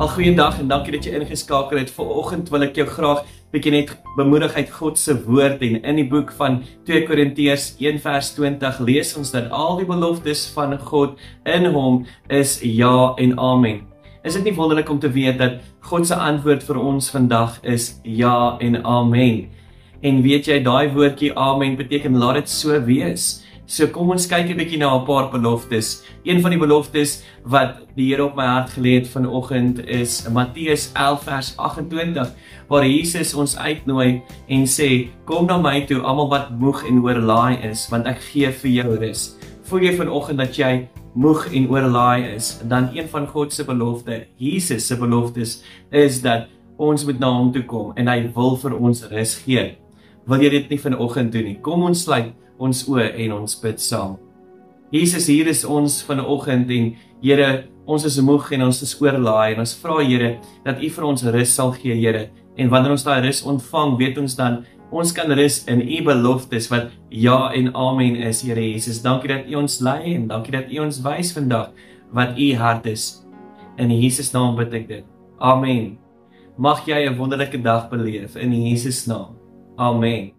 Al goeiedag en dankie dat jy ingeskakel het. Vanoggend wil ek jou graag bietjie net bemoedig uit God se woord en in die boek van 2 Korintiërs 1 vers 20 lees ons dat al die beloftes van God in hom is ja en amen. Is dit nie wonderlik om te weet dat God se antwoord vir ons vandag is ja en amen? En weet jy, daai woordjie amen beteken laat dit so wees. So kom ons kyk 'n bietjie na 'n paar beloftes. Een van die beloftes wat die Here op my hart gelê het vanoggend is Matteus 11 vers 28, waar Jesus ons uitnooi en sê, kom na my toe almal wat moeg en oorlaai is, want ek gee vir jou rus. Voel jy vanoggend dat jy moeg en oorlaai is, dan een van God se belofte, Jesus se beloftes, is dat ons moet na hom toe kom en hy wil vir ons rus gee. Wil jy dit nie vanoggend doen nie? Kom ons sluit ons oë en ons bid saam. Jesus, hier is ons vanoggend en Here, ons is moeg en ons is oorlaai en ons vra Here dat U vir ons rus sal gee, Here. En wanneer ons daai rus ontvang, weet ons dan ons kan rus in U beloftes wat ja en amen is, Here Jesus. Dankie dat U ons lei en dankie dat U ons wys vandag wat U hart is. In Jesus naam bid ek dit. Amen. Mag jy 'n wonderlike dag beleef in Jesus naam. Amen.